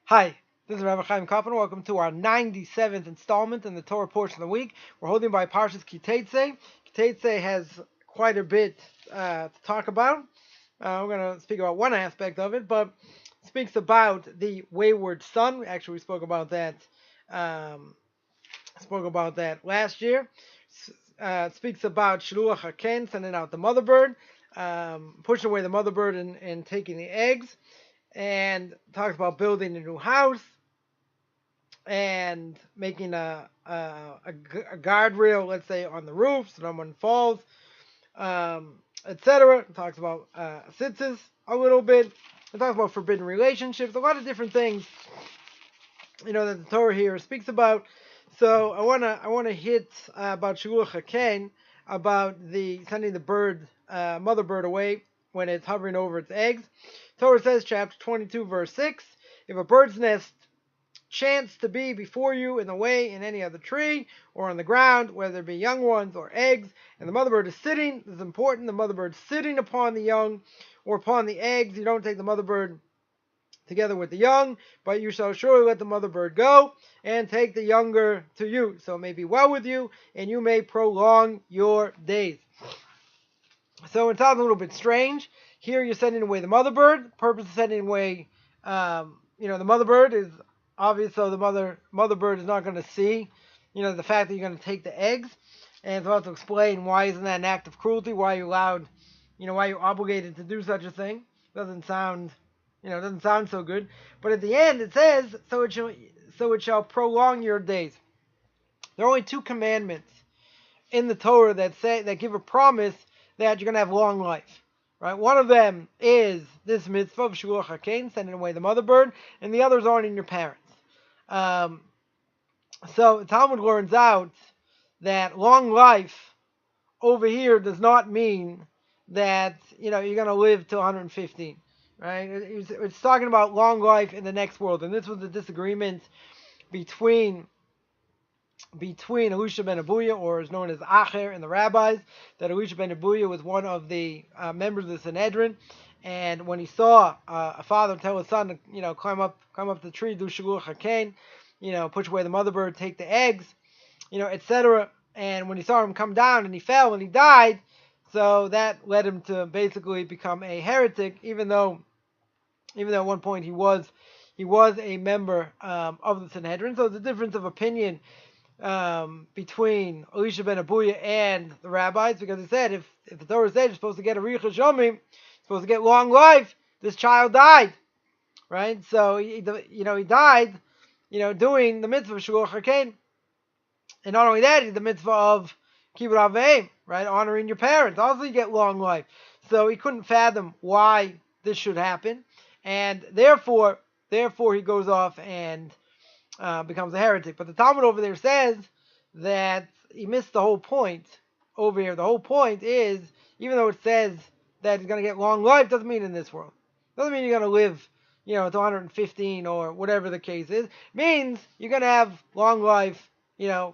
Hi, this is Rabbi Chaim Kaufman. Welcome to our 97th installment in the Torah portion of the week. We're holding by Parshas Ki Tetze. Ki Tetze has quite a bit to talk about. We're going to speak about one aspect of it, but it speaks about the wayward son. Actually, we spoke about that. Last year. It speaks about Shiluach HaKen, sending out the mother bird, pushing away the mother bird and taking the eggs. And talks about building a new house and making a guardrail, let's say, on the roof so no one falls, etc. Talks about tzitzis a little bit. It talks about forbidden relationships, a lot of different things, that the Torah here speaks about. So I wanna hit about Shiluach HaKen, about the sending the bird, mother bird away when it's hovering over its eggs. Torah says, chapter 22, verse 6, if a bird's nest chanced to be before you in the way in any other tree or on the ground, whether it be young ones or eggs, and the mother bird is sitting, this is important, the mother bird sitting upon the young or upon the eggs, you don't take the mother bird together with the young, but you shall surely let the mother bird go and take the younger to you. So it may be well with you, and you may prolong your days. So it sounds a little bit strange. Here you're sending away the mother bird. The purpose of sending away, the mother bird is obvious, so the mother bird is not going to see, the fact that you're going to take the eggs. And it's about to explain why isn't that an act of cruelty? Why are you allowed, why are you obligated to do such a thing? Doesn't sound so good. But at the end it says, so it shall prolong your days. There are only two commandments in the Torah that give a promise that you're going to have long life. Right? One of them is this mitzvah of Shiluach HaKen, sending away the mother bird, and the others aren't in your parents. So Talmud learns out that long life over here does not mean that you're going to live to 115. Right? It's talking about long life in the next world, and this was the disagreement between Elisha ben Abuya, or is known as Acher, and the rabbis, that Elisha ben Abuya was one of the members of the Sanhedrin, and when he saw a father tell his son to climb up the tree, do Shiluach HaKen, push away the mother bird, take the eggs, etc. And when he saw him come down and he fell and he died, so that led him to basically become a heretic, even though at one point he was a member of the Sanhedrin. So the difference of opinion between Elisha ben Abuya and the rabbis, because he said if the Torah said you're supposed to get a Richa Shomim, supposed to get long life, this child died, right? So he died, doing the mitzvah of Shiluach HaKen, and not only that, he did the mitzvah of Kibbud Avim, right, honoring your parents. Also, you get long life. So he couldn't fathom why this should happen, and therefore he goes off and becomes a heretic. But the Talmud over there says that he missed the whole point over here. The whole point is, even though it says that he's going to get long life, doesn't mean in this world. Doesn't mean you're going to live, to 115 or whatever the case is. It means you're going to have long life,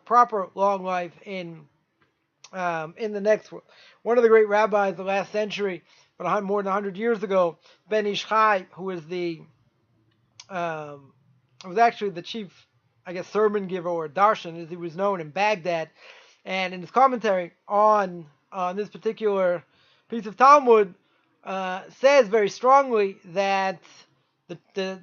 proper long life in the next world. One of the great rabbis of the last century, but more than 100 years ago, Ben Ish Chai, who was was actually the chief, sermon giver, or darshan, as he was known in Baghdad. And in his commentary on this particular piece of Talmud, says very strongly that Elisha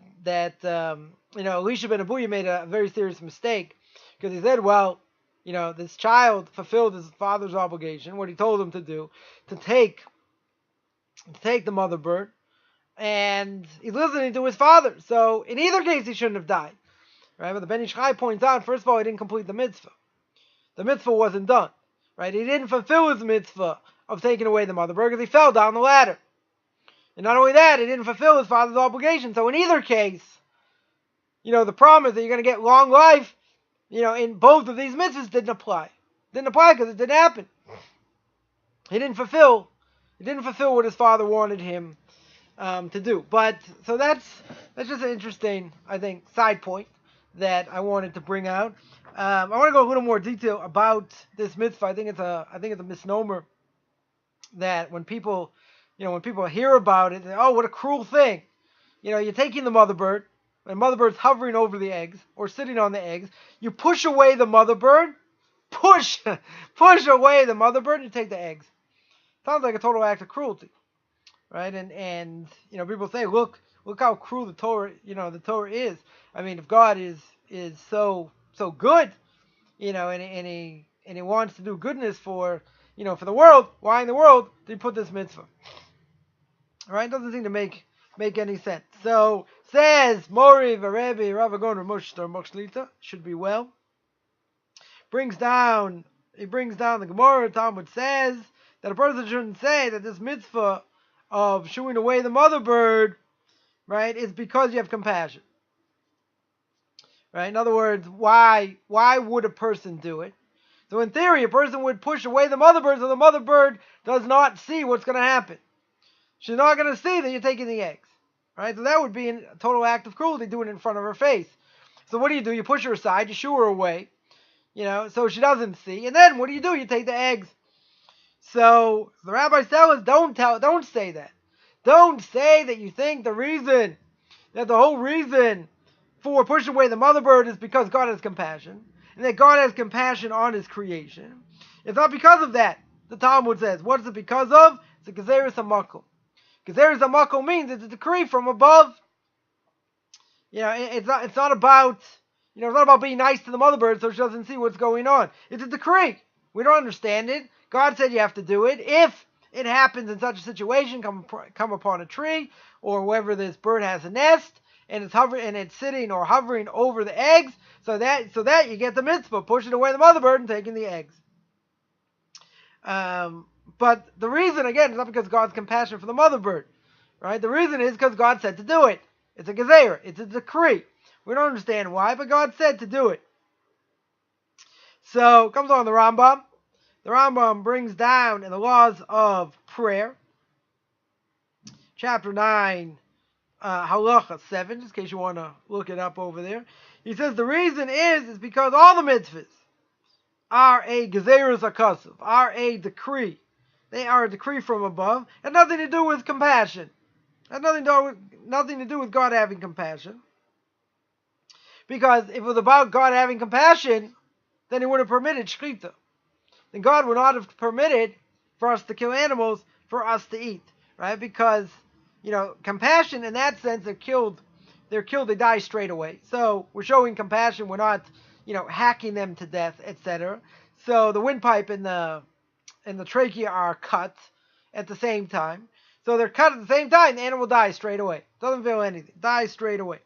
ben Abuya made a very serious mistake, because he said, well, this child fulfilled his father's obligation, what he told him to do, to take the mother bird, and he's listening to his father. So in either case, he shouldn't have died. Right? But the Ben Ish Chai points out, first of all, he didn't complete the mitzvah. The mitzvah wasn't done. Right? He didn't fulfill his mitzvah of taking away the mother bird because he fell down the ladder. And not only that, he didn't fulfill his father's obligation. So in either case, the promise that you're going to get long life, in both of these mitzvahs didn't apply. Didn't apply because it didn't happen. He didn't fulfill what his father wanted him to do. But so that's just an interesting, I think, side point that I wanted to bring out. I want to go a little more detail about this mitzvah. I think it's a misnomer that when people hear about it, they, oh, what a cruel thing. You're taking the mother bird, when a mother bird's hovering over the eggs or sitting on the eggs, you push away the mother bird, push away the mother bird, and you take the eggs. Sounds like a total act of cruelty, right? And people say, look how cruel the Torah is. I mean, if God is so good, and he wants to do goodness for the world, why in the world did he put this mitzvah? All right, doesn't seem to make any sense. So says Mori Varebi Rav Agon Ramoshtar Mokshlita, should be well. He brings down the Gemara. Talmud says that a person shouldn't say that this mitzvah of shooing away the mother bird, right, is because you have compassion. Right? In other words, why would a person do it? So in theory, a person would push away the mother bird so the mother bird does not see what's going to happen. She's not going to see that you're taking the eggs. Right? So that would be a total act of cruelty, doing it in front of her face. So what do? You push her aside, you shoo her away, so she doesn't see. And then what do? You take the eggs. So the rabbis tell us, don't say that. Don't say that you think the whole reason for pushing away the mother bird is because God has compassion, and that God has compassion on his creation. It's not because of that, the Talmud says. What is it because of? It's a gezeres hamakom. Gezeres hamakom means it's a decree from above. It's not about being nice to the mother bird so she doesn't see what's going on. It's a decree. We don't understand it. God said you have to do it. If it happens in such a situation, come upon a tree or wherever this bird has a nest, and it's sitting or hovering over the eggs, so that you get the mitzvah, pushing away the mother bird and taking the eggs. But the reason, again, is not because God's compassion for the mother bird, right? The reason is because God said to do it. It's a gezeira. It's a decree. We don't understand why, but God said to do it. So comes on the Rambam. The Rambam brings down in the laws of prayer, chapter 9, halacha 7, just in case you want to look it up over there. He says the reason is because all the mitzvahs are a gezeirus hakasuv, are a decree. They are a decree from above. It has nothing to do with compassion. It has nothing to do with God having compassion. Because if it was about God having compassion, then he would have permitted shechita. Then God would not have permitted for us to kill animals for us to eat, right? Because, compassion in that sense, they're killed, they die straight away. So we're showing compassion, we're not, hacking them to death, etc. So the windpipe and the trachea are cut at the same time. So they're cut at the same time, the animal dies straight away. Doesn't feel anything, dies straight away.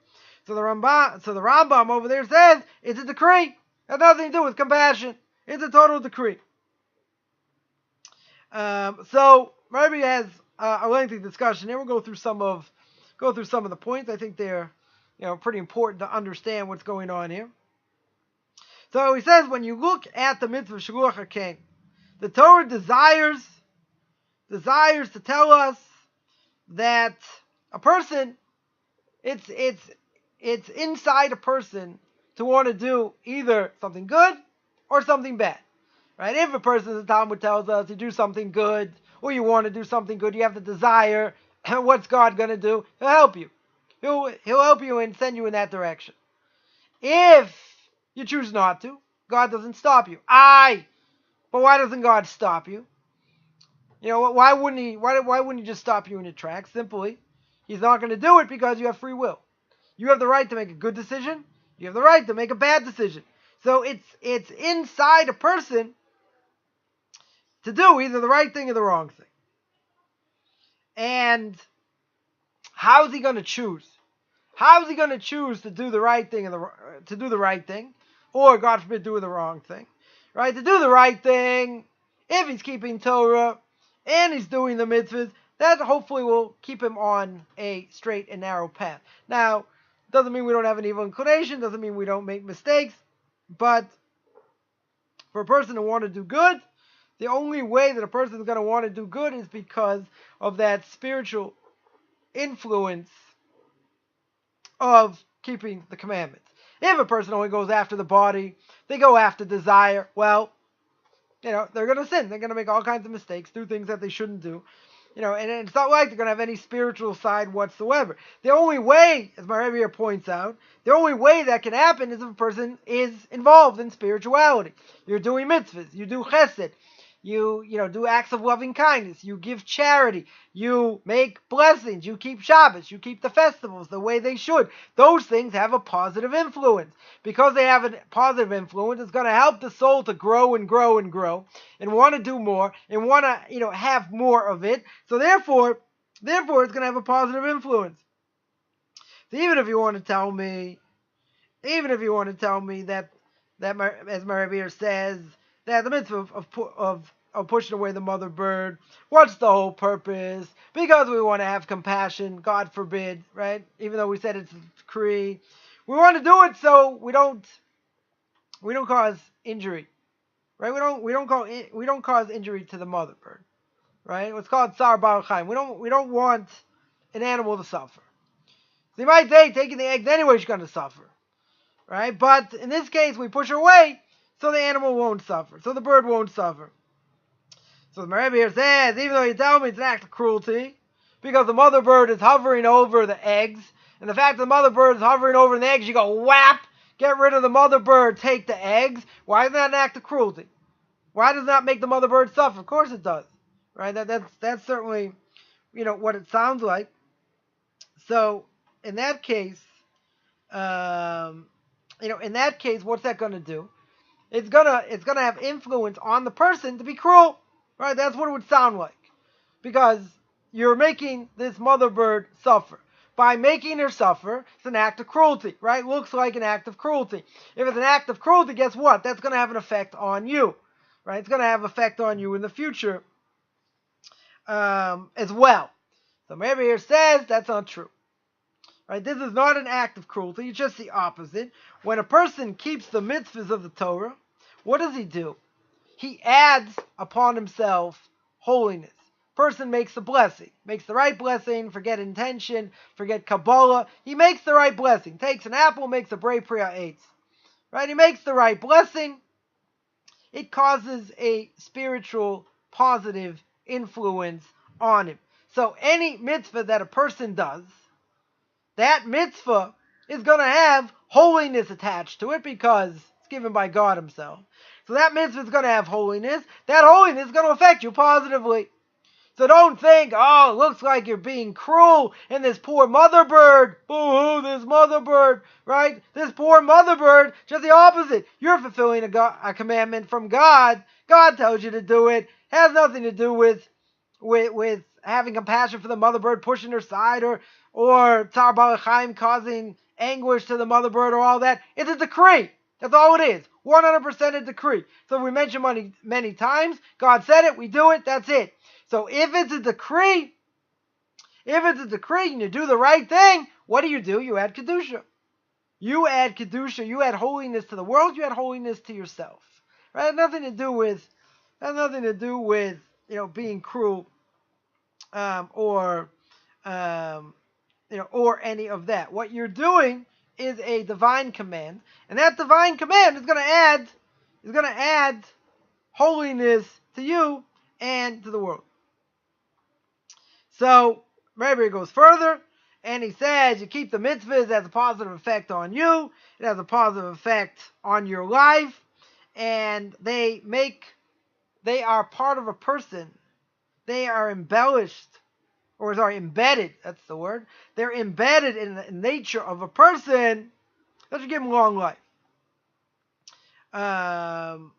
So the Rambam over there says it's a decree. It has nothing to do with compassion. It's a total decree. So Rabbi has a lengthy discussion here. We'll go through some of the points. I think they're pretty important to understand what's going on here. So he says when you look at the mitzvah Shaluach HaKen, the Torah desires to tell us that a person, it's inside a person to want to do either something good or something bad. Right? If a person, the Talmud tells us, you do something good, or you want to do something good, you have the desire, and what's God going to do? He'll help you. He'll help you and send you in that direction. If you choose not to, God doesn't stop you. But why doesn't God stop you? Why wouldn't he? Why wouldn't he just stop you in your tracks? Simply, he's not going to do it because you have free will. You have the right to make a good decision. You have the right to make a bad decision. So it's inside a person to do either the right thing or the wrong thing. And how is he going to choose? How is he going to choose to do the right thing or God forbid do the wrong thing? Right? To do the right thing, if he's keeping Torah and he's doing the mitzvahs, that hopefully will keep him on a straight and narrow path. Now, doesn't mean we don't have an evil inclination, doesn't mean we don't make mistakes, but for a person to want to do good, the only way that a person is going to want to do good is because of that spiritual influence of keeping the commandments. If a person only goes after the body, they go after desire, well, they're going to sin. They're going to make all kinds of mistakes, do things that they shouldn't do. and it's not like they're going to have any spiritual side whatsoever. The only way, as my Rebbe here points out, the only way that can happen is if a person is involved in spirituality. You're doing mitzvahs, you do chesed, you do acts of loving kindness, you give charity, you make blessings, you keep Shabbos, you keep the festivals the way they should. Those things have a positive influence. Because they have a positive influence, it's going to help the soul to grow and grow and grow, and want to do more, and want to have more of it. So therefore it's going to have a positive influence. So even if you want to tell me that as my Rebbe here says, that the mitzvah of pushing away the mother bird, what's the whole purpose? Because we want to have compassion, God forbid, right? Even though we said it's a decree, we want to do it so we don't cause injury, right? We don't cause injury to the mother bird, right? What's called tsar ba'al chaim. We don't want an animal to suffer. So you might say taking the eggs anyway, she's going to suffer, right? But in this case, we push her away so the animal won't suffer, so the bird won't suffer. So the Rebbe here says, even though you tell me it's an act of cruelty, because the mother bird is hovering over the eggs, and the fact that the mother bird is hovering over the eggs, you go whap, get rid of the mother bird, take the eggs. Why is that an act of cruelty? Why does that make the mother bird suffer? Of course it does, right? That's certainly, what it sounds like. So in that case, what's that going to do? It's gonna have influence on the person to be cruel, right? That's what it would sound like, because you're making this mother bird suffer. By making her suffer, it's an act of cruelty, right? Looks like an act of cruelty. If it's an act of cruelty, guess what? That's going to have an effect on you, right? It's going to have an effect on you in the future as well. So Rebbe here says that's not true. Right? This is not an act of cruelty. It's just the opposite. When a person keeps the mitzvahs of the Torah, what does he do? He adds upon himself holiness. Person makes a blessing. Makes the right blessing. Forget intention. Forget Kabbalah. He makes the right blessing. Takes an apple, makes a brei priya eitz. Right? He makes the right blessing. It causes a spiritual positive influence on him. So any mitzvah that a person does, that mitzvah is going to have holiness attached to it because it's given by God himself. So that mitzvah is going to have holiness. That holiness is going to affect you positively. So don't think, oh, it looks like you're being cruel and this poor mother bird, boo-hoo, this mother bird, right? This poor mother bird, just the opposite. You're fulfilling a commandment from God. God tells you to do it. It has nothing to do with having compassion for the mother bird, pushing her side, or tsar ba'al chaim causing anguish to the mother bird or all that. It's a decree. That's all it is. 100% a decree. So we mentioned many times. God said it, we do it, that's it. So if it's a decree and you do the right thing, what do? You add Kedusha. You add Kedusha, you add holiness to the world, you add holiness to yourself. Right? It has nothing to do with being cruel or any of that. What you're doing is a divine command, and that divine command is going to add holiness to you and to the world. So Rebbe goes further, and he says you keep the mitzvahs, it has a positive effect on you, it has a positive effect on your life, and they are part of a person. They are embedded, that's the word. They're embedded in the nature of a person that should give him long life. So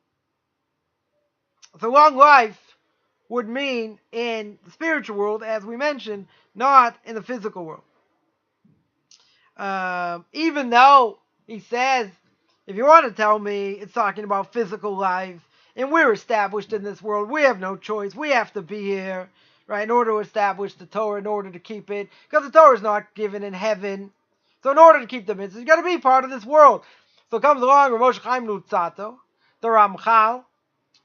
long life would mean in the spiritual world, as we mentioned, not in the physical world. Even though he says, if you want to tell me it's talking about physical life, and we're established in this world, we have no choice, we have to be here, right, in order to establish the Torah, in order to keep it, because the Torah is not given in heaven. So in order to keep the mitzvahs, you got to be part of this world. So comes along Rav Moshe Chaim Luzzatto, the Ramchal,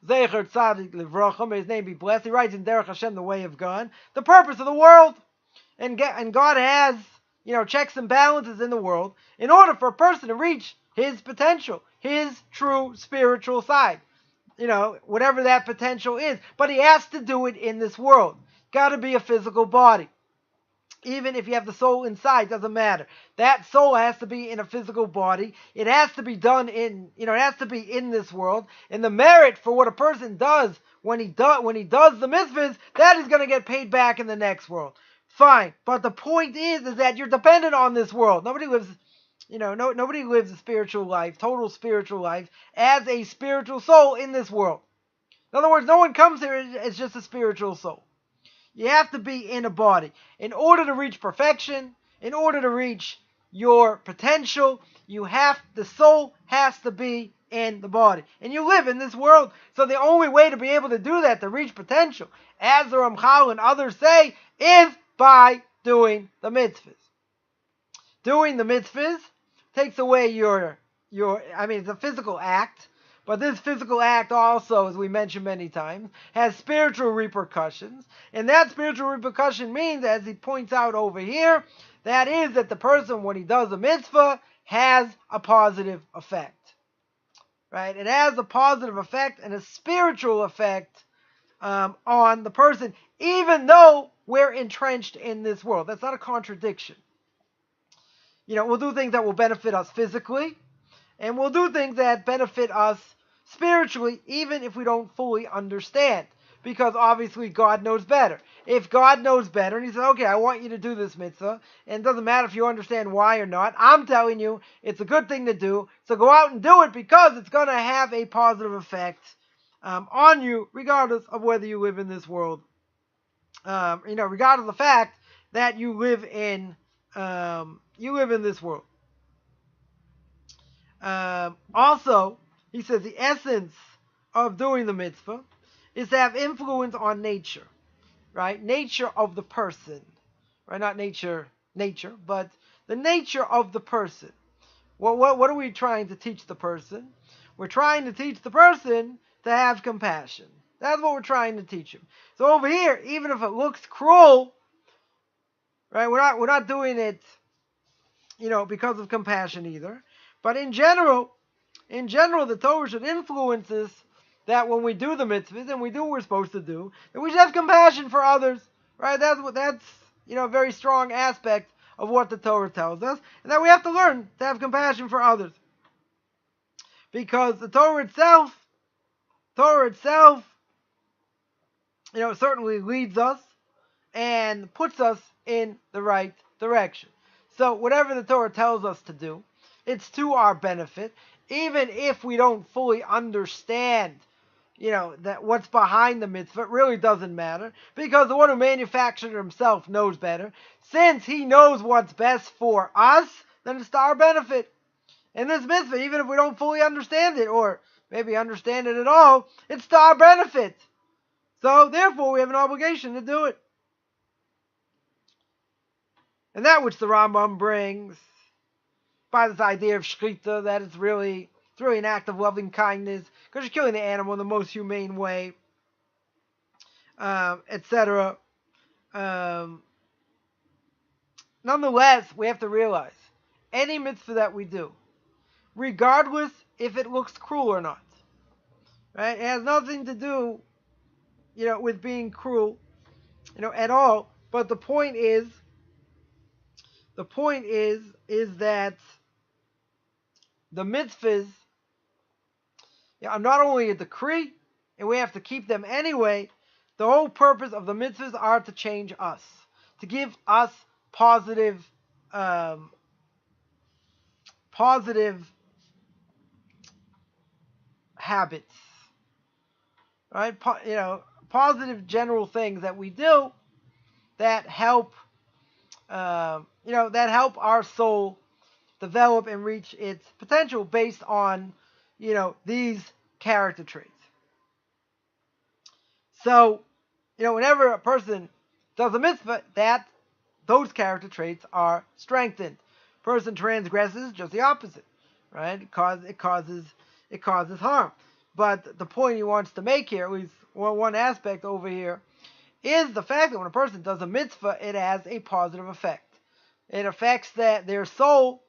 Zecher Tzadik Livrocha, may his name be blessed. He writes in Derech Hashem, the way of God, the purpose of the world, and God has checks and balances in the world in order for a person to reach his potential, his true spiritual side, whatever that potential is. But he has to do it in this world. got to be a physical body. Even if you have the soul inside, doesn't matter. That soul has to be in a physical body. It has to be done in, it has to be in this world. And the merit for what a person does when he does the mitzvahs, that is going to get paid back in the next world. Fine, but the point is that you're dependent on this world. Nobody lives, nobody lives a spiritual life, total spiritual life, as a spiritual soul in this world. In other words, no one comes here as just a spiritual soul. You have to be in a body. In order to reach perfection, in order to reach your potential, the soul has to be in the body. And you live in this world. So the only way to be able to do that, to reach potential, as the Ramchal and others say, is by doing the mitzvahs. Doing the mitzvahs takes away it's a physical act. But this physical act also, as we mentioned many times, has spiritual repercussions. And that spiritual repercussion means, as he points out over here, that is that the person, when he does a mitzvah, has a positive effect. Right? It has a positive effect and a spiritual effect on the person, even though we're entrenched in this world. That's not a contradiction. We'll do things that will benefit us physically, and we'll do things that benefit us spiritually, even if we don't fully understand. Because obviously God knows better. If God knows better, and he says, okay, I want you to do this mitzvah, and it doesn't matter if you understand why or not, I'm telling you, it's a good thing to do, so go out and do it because it's going to have a positive effect on you, regardless of whether you live in this world. Regardless of the fact that you live in this world. Also, he says the essence of doing the mitzvah is to have influence on nature, right? Nature of the person, right? Not nature, but the nature of the person. Well, what are we trying to teach the person? We're trying to teach the person to have compassion. That's what we're trying to teach him. So over here, even if it looks cruel, right? We're not doing it, because of compassion either. But in general, the Torah should influence us that when we do the mitzvahs and we do what we're supposed to do, that we should have compassion for others, right? That's a very strong aspect of what the Torah tells us, and that we have to learn to have compassion for others, because the Torah itself, certainly leads us and puts us in the right direction. So whatever the Torah tells us to do, it's to our benefit, even if we don't fully understand, that what's behind the mitzvah. It really doesn't matter, because the one who manufactured himself knows better. Since he knows what's best for us, then it's to our benefit. And this mitzvah, even if we don't fully understand it, or maybe understand it at all, it's to our benefit. So therefore, we have an obligation to do it. And that which the Rambam brings by this idea of shechita, that it's really an act of loving kindness, because you're killing the animal in the most humane way, etc. Nonetheless, we have to realize, any mitzvah that we do, regardless if it looks cruel or not, right? It has nothing to do, with being cruel, at all. But the point is that the mitzvahs are not only a decree, and we have to keep them anyway. The whole purpose of the mitzvahs are to change us, to give us positive habits, right? Positive general things that we do that help, that help our soul develop and reach its potential based on, these character traits. So, whenever a person does a mitzvah, those character traits are strengthened. Person transgresses, just the opposite, right? It causes harm. But the point he wants to make here, at least one aspect over here, is the fact that when a person does a mitzvah, it has a positive effect. It affects their soul,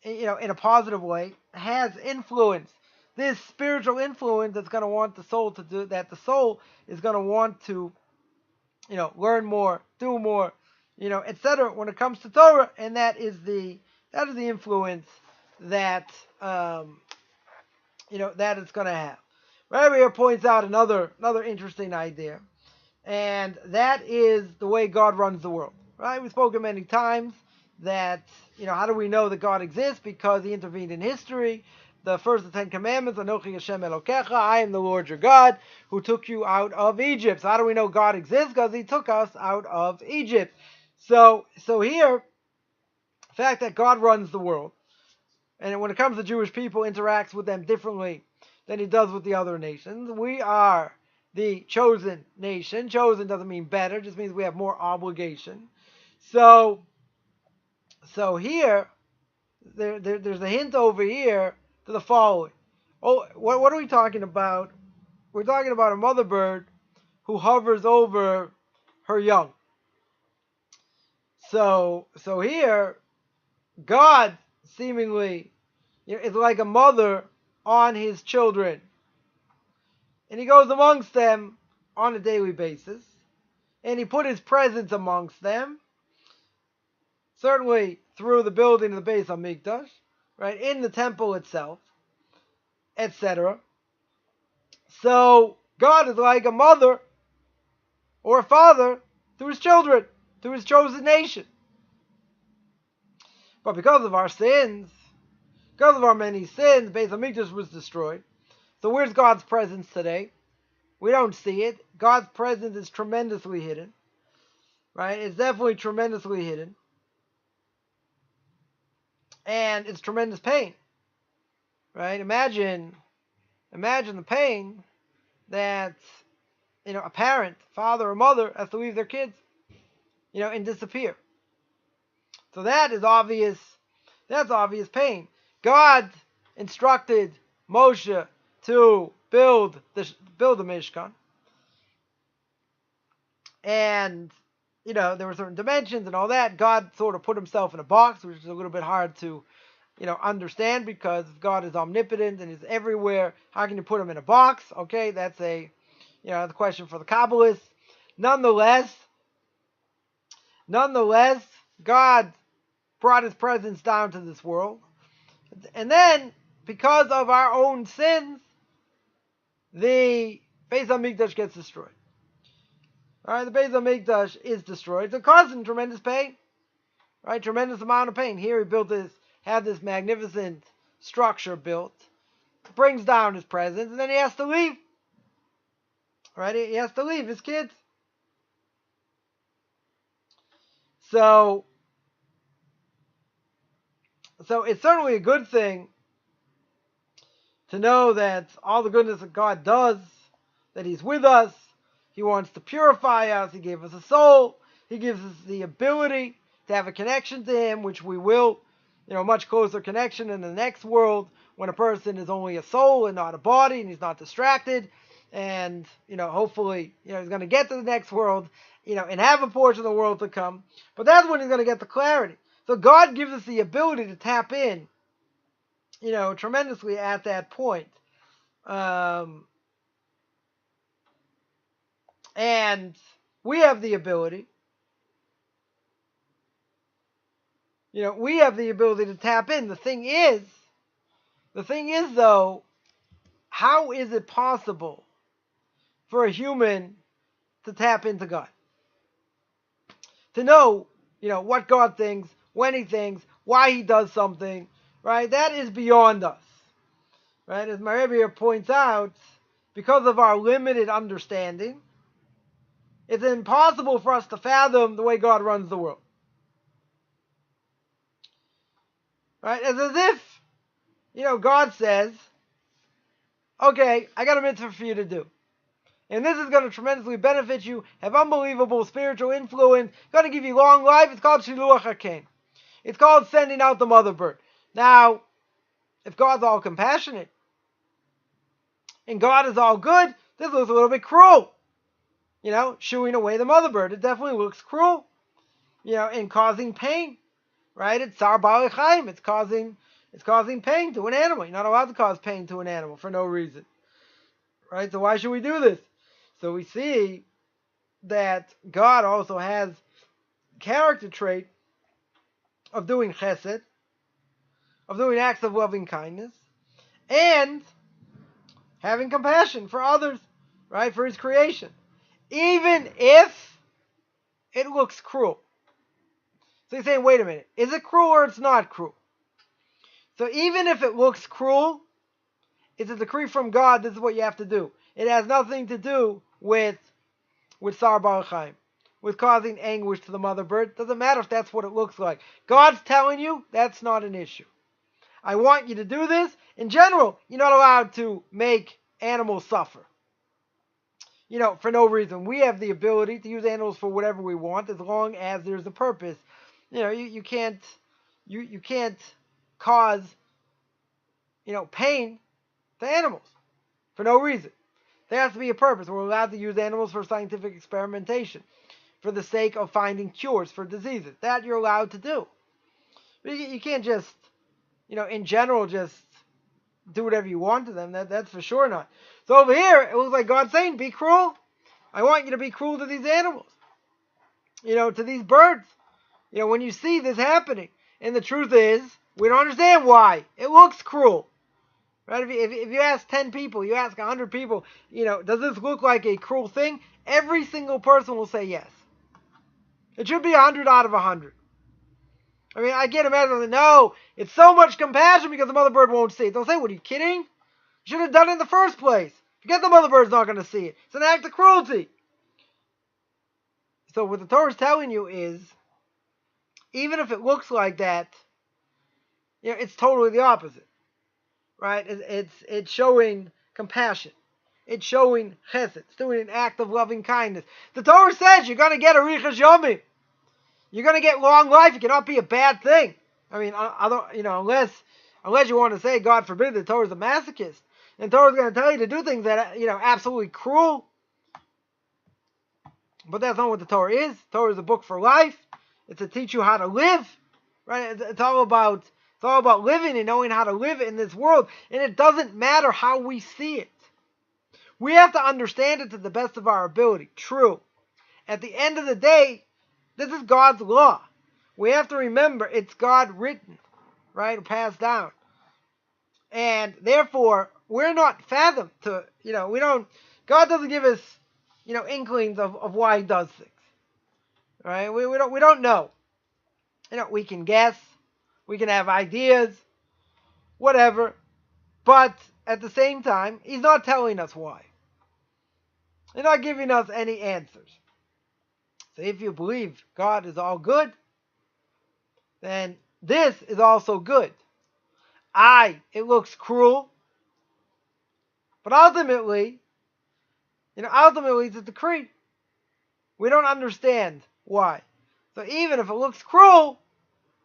in a positive way, has influence. This spiritual influence that's going to want the soul to do, that the soul is going to want to learn more, do more, etc. when it comes to Torah, and that is the influence that that it's going to have. Rabbi here points out another interesting idea, and that is the way God runs the world. Right? We've spoken many times that how do we know that God exists? Because He intervened in history. The first of the 10 Commandments, Anochi Hashem Elokecha, I am the Lord your God, who took you out of Egypt. So how do we know God exists? Because He took us out of Egypt. So here, the fact that God runs the world, and when it comes to Jewish people, interacts with them differently than He does with the other nations. We are the chosen nation. Chosen doesn't mean better, just means we have more obligation. So here, there's a hint over here to the following. Oh, what are we talking about? We're talking about a mother bird who hovers over her young. So here, God seemingly is like a mother on His children, and He goes amongst them on a daily basis, and He put His presence amongst them, certainly through the building of the Beis Hamikdash, right, in the temple itself, etc. So God is like a mother or a father to His children, to His chosen nation. But because of our sins, because of our many sins, Beis Hamikdash was destroyed. So where's God's presence today? We don't see it. God's presence is tremendously hidden. Right? It's definitely tremendously hidden. And it's tremendous pain. Right? Imagine the pain that a parent, father or mother, has to leave their kids, and disappear. So that is obvious. That's obvious pain. God instructed Moshe to build the Mishkan, and there were certain dimensions and all that. God sort of put Himself in a box, which is a little bit hard to understand, because God is omnipotent and is everywhere. How can you put Him in a box? Okay, that's the question for the Kabbalists. Nonetheless, God brought His presence down to this world, and then because of our own sins, the Beis Hamikdash gets destroyed. All right, the Beis Hamikdash is destroyed. It's causing tremendous pain, right? Tremendous amount of pain. Here He had this magnificent structure built, brings down His presence, and then He has to leave. Right? He has to leave His kids. So it's certainly a good thing to know that all the goodness that God does, that He's with us, He wants to purify us, He gave us a soul, He gives us the ability to have a connection to Him, which we will, much closer connection in the next world, when a person is only a soul and not a body, and he's not distracted, and, hopefully, he's going to get to the next world, and have a portion of the world to come. But that's when he's going to get the clarity. So God gives us the ability to tap in, tremendously at that point. And we have the ability, to tap in. The thing is though, how is it possible for a human to tap into God? To know, what God thinks, when He thinks, why He does something, right? That is beyond us, right? As my Rebbe here points out, because of our limited understanding, it's impossible for us to fathom the way God runs the world. Right? It's as if, God says, okay, I got a mitzvah for you to do. And this is going to tremendously benefit you, have unbelievable spiritual influence, going to give you long life. It's called Shiluach HaKen. It's called sending out the mother bird. Now, if God's all compassionate, and God is all good, this looks a little bit cruel. Shooing away the mother bird. It definitely looks cruel, and causing pain. Right? It's Tsar Ba'alei Chaim. It's causing pain to an animal. You're not allowed to cause pain to an animal for no reason. Right? So why should we do this? So we see that God also has character trait of doing chesed, of doing acts of loving kindness, and having compassion for others, right, for his creation, even if it looks cruel. So he's saying, wait a minute, is it cruel or it's not cruel? So even if it looks cruel, it's a decree from God, this is what you have to do. It has nothing to do with Sar Baruch Chaim, with causing anguish to the mother bird. Doesn't matter if that's what it looks like. God's telling you that's not an issue. I want you to do this. In general, you're not allowed to make animals suffer. For no reason. We have the ability to use animals for whatever we want as long as there's a purpose. You can't cause pain to animals for no reason. There has to be a purpose. We're allowed to use animals for scientific experimentation, for the sake of finding cures for diseases. That you're allowed to do. But you can't just, in general, just do whatever you want to them. That's for sure not. So over here, it looks like God's saying, be cruel. I want you to be cruel to these animals, to these birds. When you see this happening. And the truth is, we don't understand why. It looks cruel. Right? If you ask 10 people, you ask 100 people, does this look like a cruel thing? Every single person will say yes. It should be 100 out of 100. I can't imagine, no, it's so much compassion because the mother bird won't see it. They'll say, what, are you kidding? You should have done it in the first place. Forget the mother bird's not going to see it. It's an act of cruelty. So what the Torah is telling you is, even if it looks like that, it's totally the opposite. Right? It's showing compassion. It's showing chesed. It's doing an act of loving kindness. The Torah says you're going to get arichas yomim. You're going to get long life. It cannot be a bad thing. Unless you want to say, God forbid, the Torah is a masochist. And the Torah is going to tell you to do things that, absolutely cruel. But that's not what the Torah is. The Torah is a book for life. It's to teach you how to live. Right? It's all about living and knowing how to live in this world. And it doesn't matter how we see it. We have to understand it to the best of our ability. True. At the end of the day, this is God's law. We have to remember it's God written, right? Or passed down. And therefore, we're not fathomed to, God doesn't give us, inklings of why he does things. Right? We don't know. We can guess. We can have ideas, whatever, but at the same time, he's not telling us why. He's not giving us any answers. So if you believe God is all good, then this is also good. It looks cruel, but ultimately it's a decree. We don't understand why. So even if it looks cruel,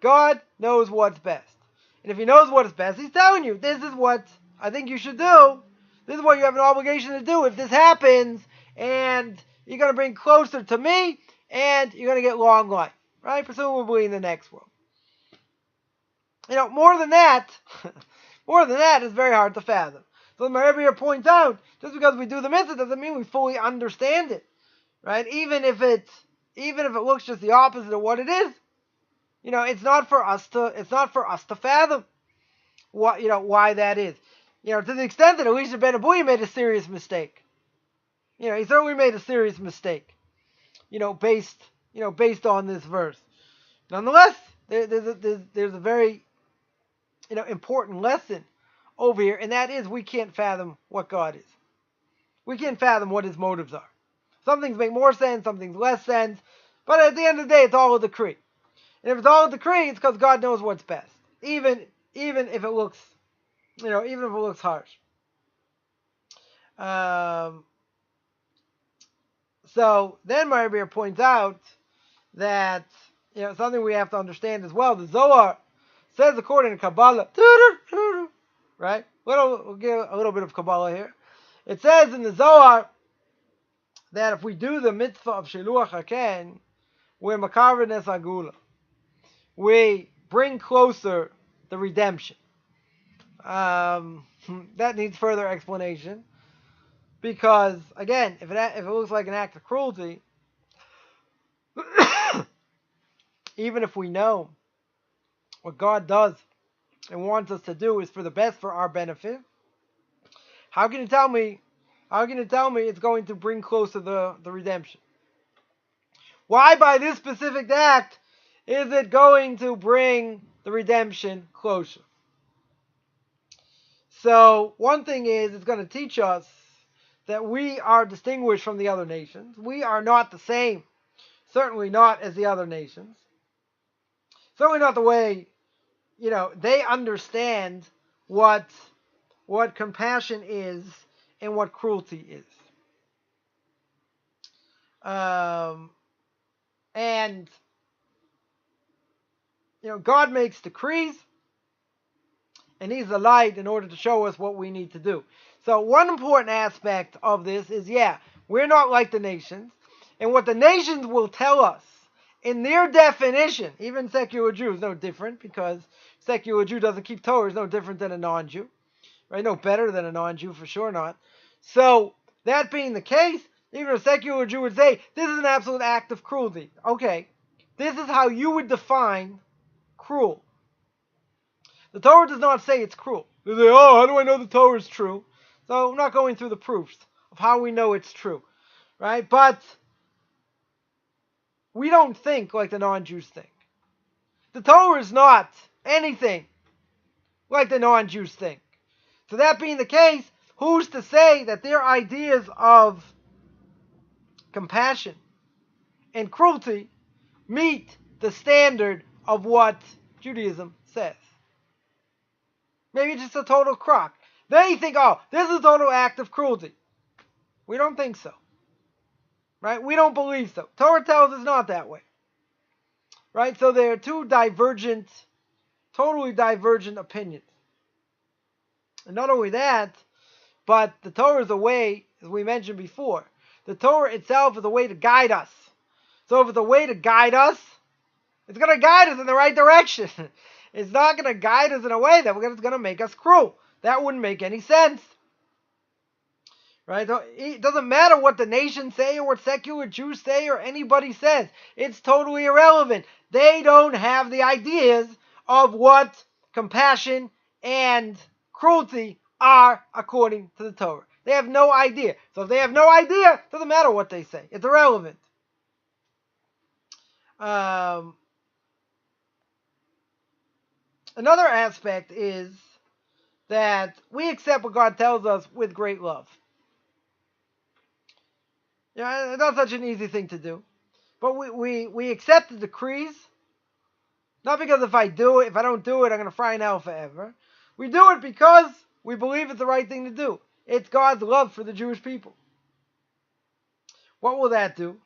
God knows what's best. And if he knows what's best, he's telling you, this is what I think you should do. This is what you have an obligation to do. If this happens, and you're going to bring closer to me, and you're going to get long life. Right? Presumably in the next world. More than that is very hard to fathom. So the Rebbe here points out, just because we do the mitzvah doesn't mean we fully understand it. Right? Even if it looks just the opposite of what it is, it's not for us to fathom why that is. To the extent that Elisha ben Abuya made a serious mistake. He certainly made a serious mistake. Based on this verse. Nonetheless, there's a very important lesson over here, and that is we can't fathom what God is. We can't fathom what his motives are. Some things make more sense, some things less sense, but at the end of the day, it's all a decree. And if it's all a decree, it's because God knows what's best, even if it looks, harsh. So then my Rebbe points out that something we have to understand as well. The Zohar says, according to Kabbalah, right? We'll get a little bit of Kabbalah here. It says in the Zohar that if we do the mitzvah of Shiluach HaKen, we're Makaver Nes Agula. We bring closer the redemption. That needs further explanation. Because, again, if it looks like an act of cruelty, even if we know what God does and wants us to do is for the best for our benefit, how can you tell me it's going to bring closer the redemption? Why by this specific act is it going to bring the redemption closer? So one thing is, it's going to teach us that we are distinguished from the other nations. We are not the same, certainly not as the other nations. Certainly not the way, they understand what compassion is and what cruelty is. And God makes decrees, and He's the light in order to show us what we need to do. So one important aspect of this is, we're not like the nations, and what the nations will tell us in their definition, even secular Jew is no different, because secular Jew doesn't keep Torah, is no different than a non-Jew, right? No better than a non-Jew, for sure not. So that being the case, even a secular Jew would say, this is an absolute act of cruelty. Okay, this is how you would define cruel. The Torah does not say it's cruel. They say, how do I know the Torah is true? So I'm not going through the proofs of how we know it's true, right? But we don't think like the non-Jews think. The Torah is not anything like the non-Jews think. So that being the case, who's to say that their ideas of compassion and cruelty meet the standard of what Judaism says? Maybe it's just a total crock. They think, this is a total act of cruelty. We don't think so. Right? We don't believe so. Torah tells us not that way. Right? So there are two totally divergent opinions. And not only that, but the Torah is a way, as we mentioned before, the Torah itself is a way to guide us. So if it's a way to guide us, it's going to guide us in the right direction. It's not going to guide us in a way that it's going to make us cruel. That wouldn't make any sense. Right? It doesn't matter what the nations say or what secular Jews say or anybody says. It's totally irrelevant. They don't have the ideas of what compassion and cruelty are according to the Torah. They have no idea. So if they have no idea, it doesn't matter what they say. It's irrelevant. Another aspect is that we accept what God tells us with great love. It's not such an easy thing to do. But we accept the decrees, not because if I don't do it, I'm going to fry in hell forever. We do it because we believe it's the right thing to do. It's God's love for the Jewish people. What will that do?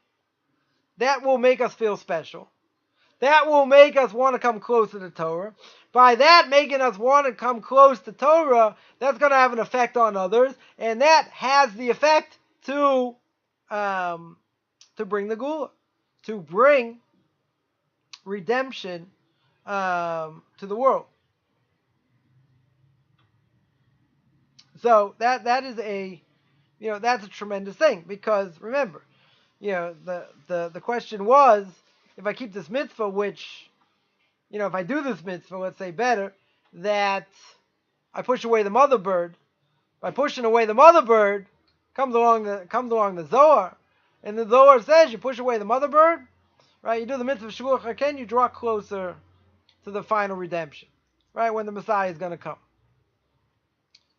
That will make us feel special. That will make us want to come closer to Torah. By that making us want to come close to Torah, that's going to have an effect on others, and that has the effect to bring the Gula, to bring redemption to the world. So that is that's a tremendous thing, because remember, the question was, if I keep this mitzvah, which, if I do this mitzvah, let's say better, that I push away the mother bird. By pushing away the mother bird, comes along the Zohar, and the Zohar says you push away the mother bird, right? You do the mitzvah of Shuach HaKen, you draw closer to the final redemption, right? When the Messiah is going to come.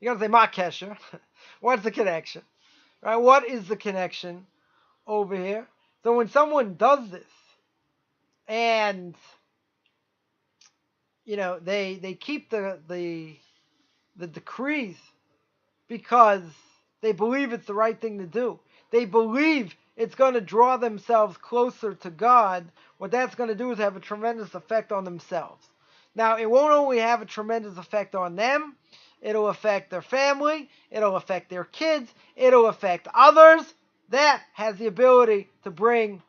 You're going to say, Ma Kesher. What's the connection? Right? What is the connection over here? So when someone does this, and they keep the decrees because they believe it's the right thing to do. They believe it's going to draw themselves closer to God. What that's going to do is have a tremendous effect on themselves. Now, it won't only have a tremendous effect on them, it'll affect their family, it'll affect their kids, it'll affect others. That has the ability to bring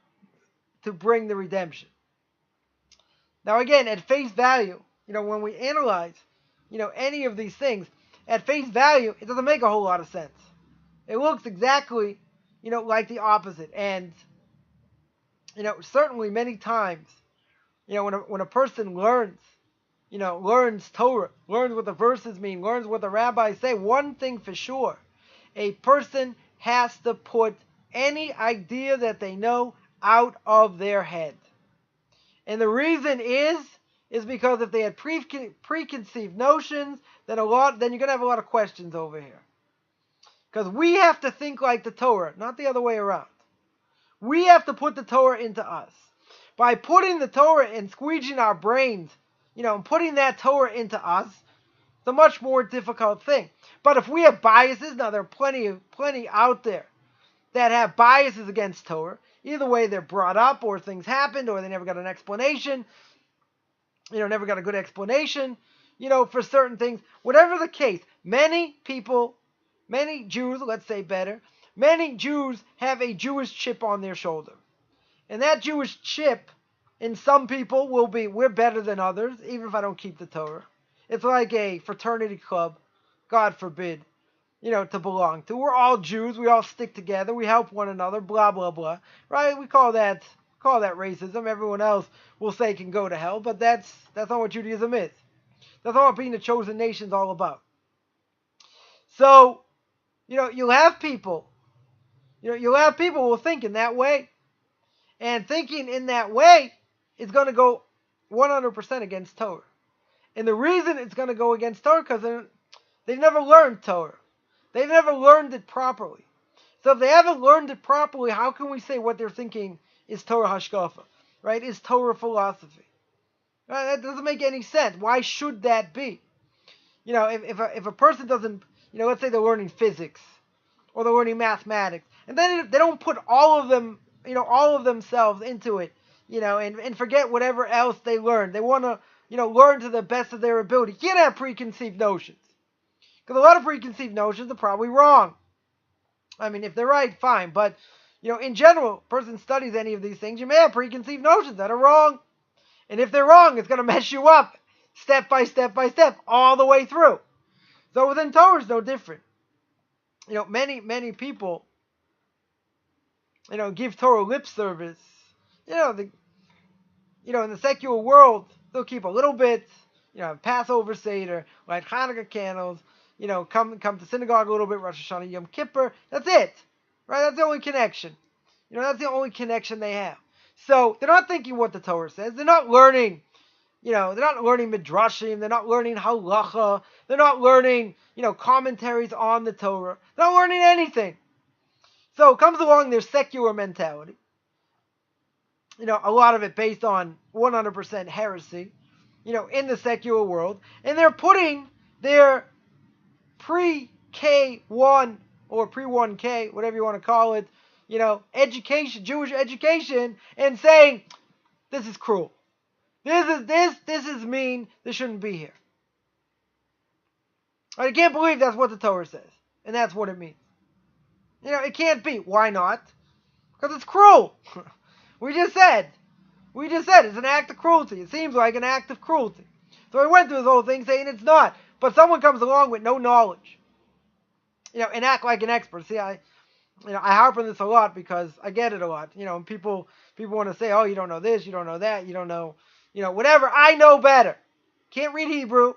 the redemption. Now again, at face value, when we analyze, any of these things, at face value, it doesn't make a whole lot of sense. It looks exactly, like the opposite. And, certainly many times When a person learns Torah, learns what the verses mean, learns what the rabbis say, one thing for sure, a person has to put any idea that they know out of their head. And the reason is because if they had preconceived notions, then you're going to have a lot of questions over here. Because we have to think like the Torah, not the other way around. We have to put the Torah into us. By putting the Torah and squeezing our brains, and putting that Torah into us, it's a much more difficult thing. But if we have biases, now there are plenty out there that have biases against Torah. Either way, they're brought up, or things happened, or they never got an explanation. Never got a good explanation, for certain things. Whatever the case, many Jews, let's say better, many Jews have a Jewish chip on their shoulder. And that Jewish chip, in some people, will be, we're better than others, even if I don't keep the Torah. It's like a fraternity club, God forbid, to belong to. We're all Jews, we all stick together, we help one another, blah, blah, blah. Right? We call that racism. Everyone else will say can go to hell, but that's not what Judaism is. That's not what being a chosen nation is all about. So, you'll have people who will think in that way. And thinking in that way is going to go 100% against Torah. And the reason it's going to go against Torah because they've never learned Torah. They've never learned it properly. So if they haven't learned it properly, how can we say what they're thinking is Torah hashkafa, right? Is Torah philosophy? Right? That doesn't make any sense. Why should that be? If a person doesn't, let's say they're learning physics or they're learning mathematics, and then they don't put all of them, all of themselves into it, and forget whatever else they learned. They want to, learn to the best of their ability. You can't have preconceived notions. Because a lot of preconceived notions are probably wrong. I mean, if they're right, fine. But, in general, a person studies any of these things, you may have preconceived notions that are wrong. And if they're wrong, it's going to mess you up step by step by step, all the way through. So within Torah, it's no different. Many people, give Torah lip service. In the secular world, they'll keep a little bit, Passover Seder, light Hanukkah candles, come to synagogue a little bit, Rosh Hashanah, Yom Kippur. That's it, right? That's the only connection. That's the only connection they have. So they're not thinking what the Torah says. They're not learning, they're not learning midrashim. They're not learning halacha. They're not learning, commentaries on the Torah. They're not learning anything. So it comes along their secular mentality. A lot of it based on 100% heresy, in the secular world. And they're putting their pre-K1 or pre-1K, whatever you want to call it, education, Jewish education, and saying, this is cruel. This is mean. This shouldn't be here. I can't believe that's what the Torah says. And that's what it means. It can't be. Why not? Because it's cruel. We just said it's an act of cruelty. It seems like an act of cruelty. So I went through this whole thing saying it's not. But someone comes along with no knowledge, and act like an expert. See, I harp on this a lot because I get it a lot. And people want to say, oh, you don't know this, you don't know that, you don't know, whatever. I know better. Can't read Hebrew.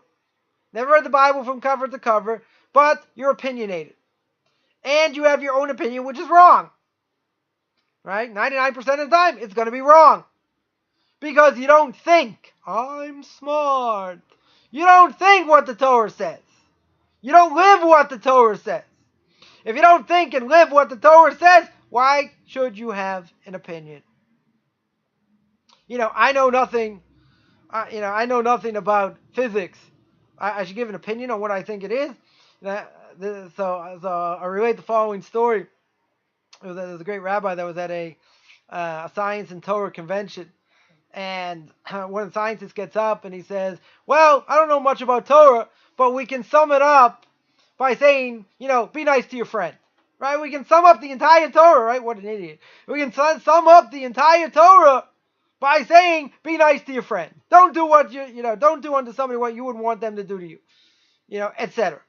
Never read the Bible from cover to cover. But you're opinionated. And you have your own opinion, which is wrong. Right? 99% of the time, it's going to be wrong. Because you don't think, I'm smart. You don't think what the Torah says. You don't live what the Torah says. If you don't think and live what the Torah says, why should you have an opinion? I know nothing. I know nothing about physics. I should give an opinion on what I think it is. So I relate the following story. There was a great rabbi that was at a science and Torah convention. And one of the scientists gets up and he says, well, I don't know much about Torah, but we can sum it up by saying, be nice to your friend. Right? We can sum up the entire Torah, right? What an idiot. We can sum up the entire Torah by saying, be nice to your friend. Don't do what don't do unto somebody what you wouldn't want them to do to you. Etc.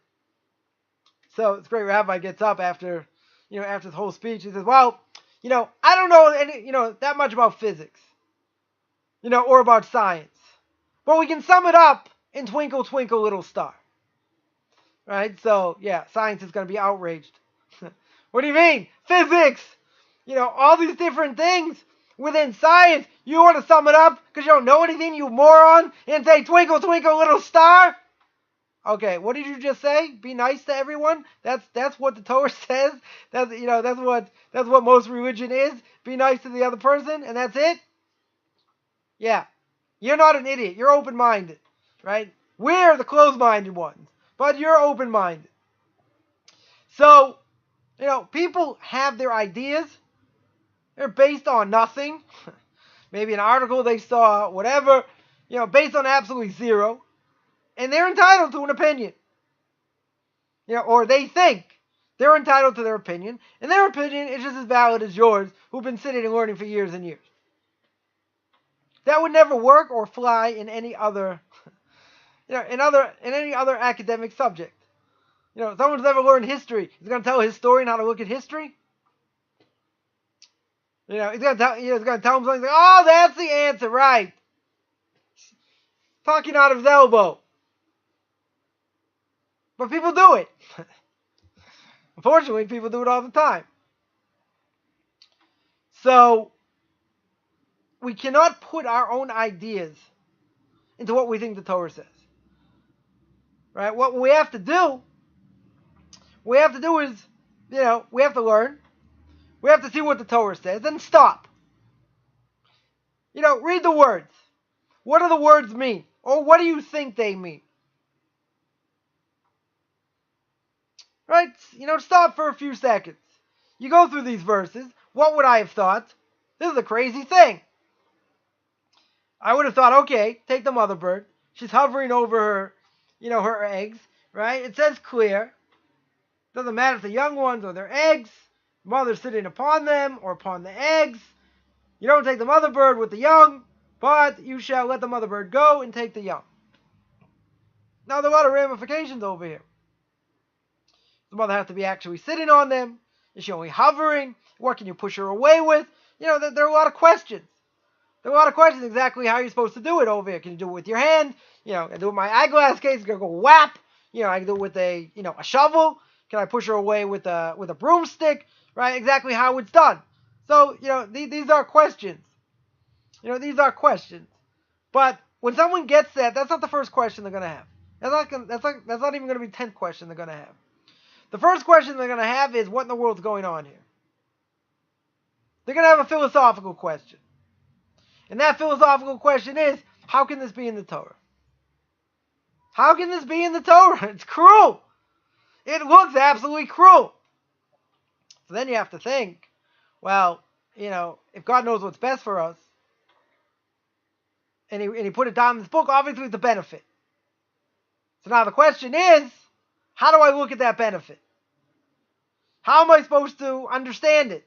So this great rabbi gets up after his whole speech. He says, well, I don't know any, that much about physics. or about science. But we can sum it up in Twinkle, Twinkle, Little Star. Right? So, yeah, science is going to be outraged. What do you mean? Physics! All these different things within science. You want to sum it up because you don't know anything, you moron, and say, Twinkle, Twinkle, Little Star? Okay, what did you just say? Be nice to everyone? That's what the Torah says. That's what most religion is. Be nice to the other person, and that's it? Yeah. You're not an idiot. You're open-minded, right? We're the closed-minded ones, but you're open-minded. So, people have their ideas. They're based on nothing. Maybe an article they saw, whatever, based on absolutely zero. And they're entitled to an opinion. Or they think they're entitled to their opinion. And their opinion is just as valid as yours, who've been sitting and learning for years and years. That would never work or fly in any other, in any other academic subject. Someone's never learned history. He's going to tell a historian how to look at history. He's going to tell him something like, oh, that's the answer, right? Talking out of his elbow. But people do it. Unfortunately, people do it all the time. So, we cannot put our own ideas into what we think the Torah says. Right? What we have to do is, we have to learn. We have to see what the Torah says and stop. Read the words. What do the words mean? Or what do you think they mean? Right? Stop for a few seconds. You go through these verses. What would I have thought? This is a crazy thing. I would have thought, okay, take the mother bird. She's hovering over her, her eggs, right? It says clear. Doesn't matter if they're young ones or they're eggs. Mother's sitting upon them or upon the eggs. You don't take the mother bird with the young, but you shall let the mother bird go and take the young. Now, there are a lot of ramifications over here. The mother has to be actually sitting on them. Is she only hovering? What can you push her away with? There are a lot of questions. There are a lot of questions exactly how you're supposed to do it over here. Can you do it with your hand? I do it with my eyeglass case. It's going to go whap. I can do it with a shovel. Can I push her away with a broomstick? Right? Exactly how it's done. So, these are questions. These are questions. But when someone gets that, that's not the first question they're going to have. That's not even going to be the 10th question they're going to have. The first question they're going to have is, what in the world's going on here? They're going to have a philosophical question. And that philosophical question is, how can this be in the Torah? How can this be in the Torah? It's cruel. It looks absolutely cruel. So then you have to think, well, if God knows what's best for us, and he put it down in this book, obviously it's a benefit. So now the question is, how do I look at that benefit? How am I supposed to understand it?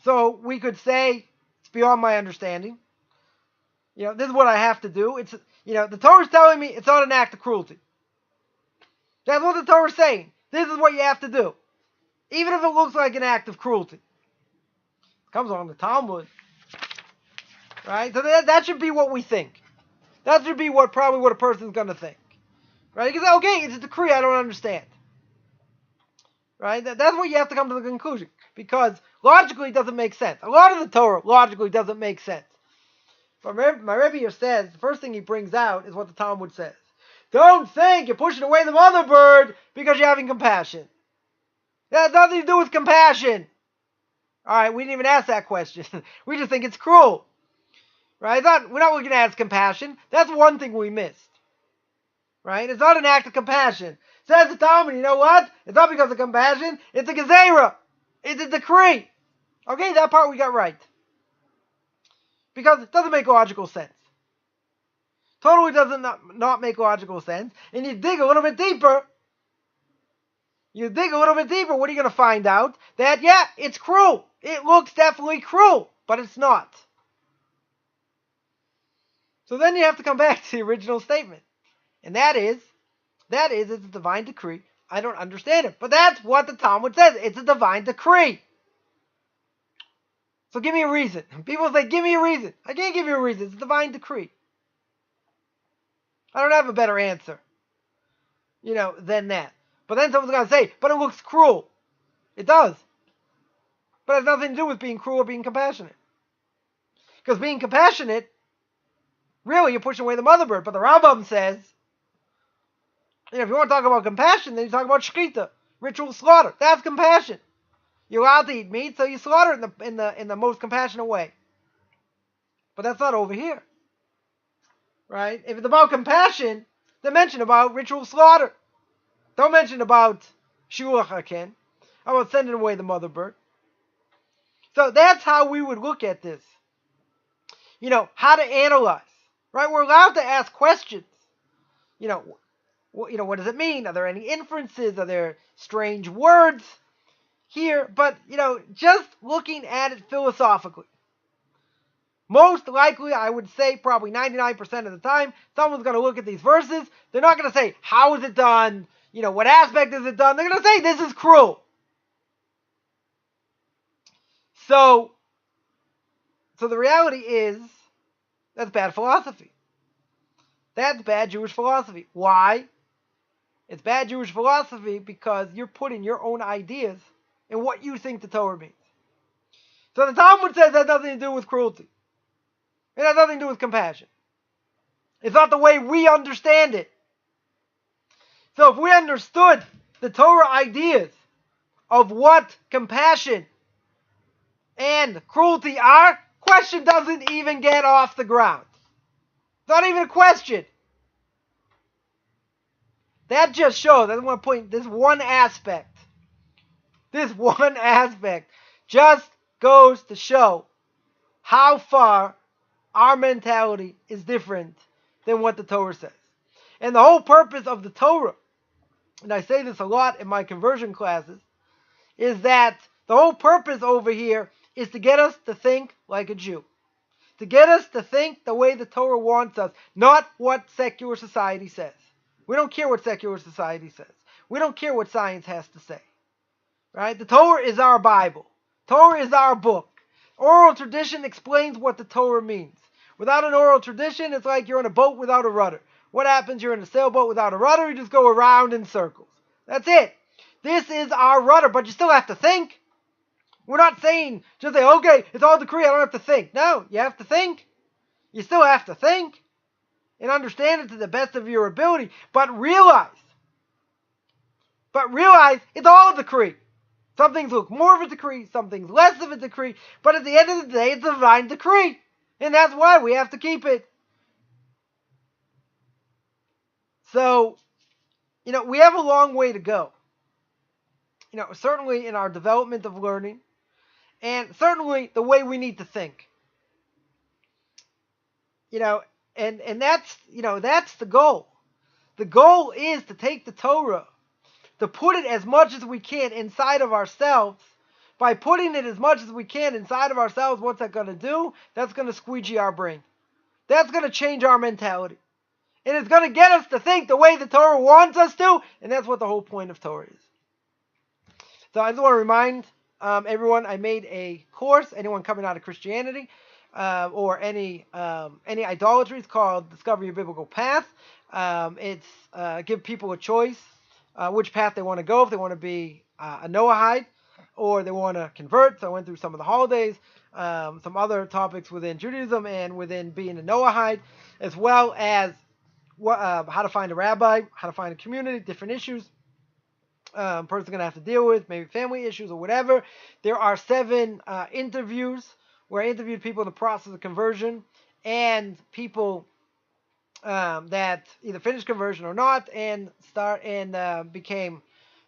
So we could say, it's beyond my understanding. This is what I have to do. It's, the Torah's telling me it's not an act of cruelty. That's what the Torah's saying. This is what you have to do. Even if it looks like an act of cruelty. It comes on the Talmud. Right? So that should be what we think. That should be probably what a person's going to think. Right? You can say, okay, it's a decree I don't understand. Right? That's what you have to come to the conclusion. Because logically it doesn't make sense. A lot of the Torah logically doesn't make sense. But my Rebbe here says, the first thing he brings out is what the Talmud says. Don't think you're pushing away the mother bird because you're having compassion. That has nothing to do with compassion. Alright, we didn't even ask that question. We just think it's cruel. Right? We're not looking at it as compassion. That's one thing we missed. Right? It's not an act of compassion. Says the Talmud, you know what? It's not because of compassion. It's a gezerah. It's a decree. Okay, that part we got right. Because it doesn't make logical sense. Totally doesn't not make logical sense. And you dig a little bit deeper. What are you going to find out? That, yeah, it's cruel. It looks definitely cruel. But it's not. So then you have to come back to the original statement. And that is, it's a divine decree. I don't understand it. But that's what the Talmud says. It's a divine decree. So give me a reason. People say, give me a reason. I can't give you a reason. It's a divine decree. I don't have a better answer, than that. But then someone's going to say, but it looks cruel. It does. But it has nothing to do with being cruel or being compassionate. Because being compassionate, really, you're pushing away the mother bird. But the Rambam says, if you want to talk about compassion, then you talk about shechita, ritual slaughter. That's compassion. You're allowed to eat meat, so you slaughter it in the most compassionate way. But that's not over here, right? If it's about compassion, then mention about ritual slaughter. Don't mention about shiluach haken, about sending away the mother bird. So that's how we would look at this. How to analyze, right? We're allowed to ask questions. What does it mean? Are there any inferences? Are there strange words here? But, just looking at it philosophically. Most likely, I would say probably 99% of the time, someone's going to look at these verses. They're not going to say, how is it done? What aspect is it done? They're going to say, this is cruel. So the reality is, that's bad philosophy. That's bad Jewish philosophy. Why? It's bad Jewish philosophy because you're putting your own ideas in what you think the Torah means. So the Talmud says that has nothing to do with cruelty. It has nothing to do with compassion. It's not the way we understand it. So if we understood the Torah ideas of what compassion and cruelty are, question doesn't even get off the ground. It's not even a question. That just shows, I want to point this one aspect. This one aspect just goes to show how far our mentality is different than what the Torah says. And the whole purpose of the Torah, and I say this a lot in my conversion classes, is that the whole purpose over here is to get us to think like a Jew. To get us to think the way the Torah wants us, not what secular society says. We don't care what secular society says. We don't care what science has to say. Right? The Torah is our Bible. Torah is our book. Oral tradition explains what the Torah means. Without an oral tradition, it's like you're in a boat without a rudder. What happens? You're in a sailboat without a rudder, you just go around in circles. That's it. This is our rudder, but you still have to think. We're not saying, just say, okay, it's all decree, I don't have to think. No, you have to think. You still have to think and understand it to the best of your ability. But realize it's all a decree. Some things look more of a decree, some things less of a decree, but at the end of the day, it's a divine decree. And that's why we have to keep it. So, we have a long way to go. Certainly in our development of learning, and certainly the way we need to think. And that's the goal. The goal is to take the Torah, to put it as much as we can inside of ourselves. By putting it as much as we can inside of ourselves, what's that going to do? That's going to squeegee our brain. That's going to change our mentality. And it's going to get us to think the way the Torah wants us to, and that's what the whole point of Torah is. So I just want to remind everyone, I made a course, anyone coming out of Christianity, or any idolatry, it's called Discover Your Biblical Path. It's give people a choice which path they want to go, if they want to be a Noahide, or they want to convert. So I went through some of the holidays, some other topics within Judaism and within being a Noahide, as well as how to find a rabbi, how to find a community, different issues person's going to have to deal with, maybe family issues or whatever. There are 7 interviews where I interviewed people in the process of conversion and people that either finished conversion or not and became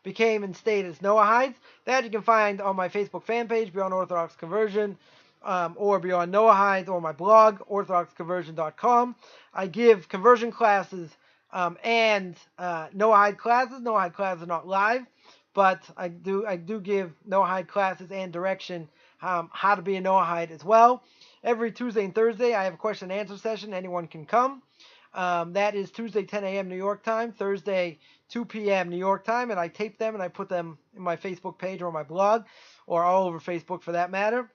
and stayed as Noahides. That you can find on my Facebook fan page, Beyond Orthodox Conversion, or Beyond Noahides, or my blog, orthodoxconversion.com. I give conversion classes and Noahide classes. Noahide classes are not live, but I do give Noahide classes and direction how to be a Noahide as well. Every Tuesday and Thursday, I have a question and answer session. Anyone can come. That is Tuesday 10 a.m. New York time, Thursday 2 p.m. New York time, and I tape them and I put them in my Facebook page or my blog, or all over Facebook for that matter.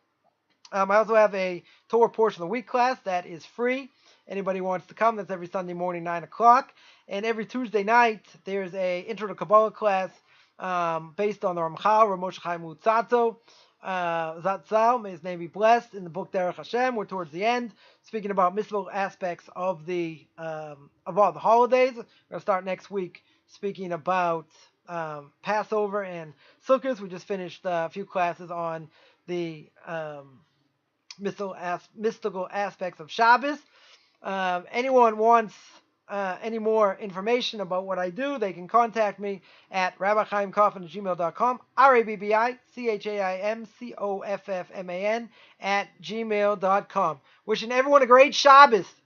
I also have a Torah portion of the week class that is free. Anybody wants to come, that's every Sunday morning, 9 o'clock. And every Tuesday night, there's a Intro to Kabbalah class based on the Ramchal, Rav Moshe Chaim Luzzatto. Zatzal, may his name be blessed, in the book Derech Hashem. We're towards the end, speaking about Mitzvos aspects of all the holidays. We're going to start next week speaking about Passover and Sukkot. We just finished a few classes on the mystical aspects of Shabbos. Anyone wants any more information about what I do, they can contact me at rabbichaimkaufman@gmail.com, RABBICHAIMCOFFMAN @gmail.com. Wishing everyone a great Shabbos.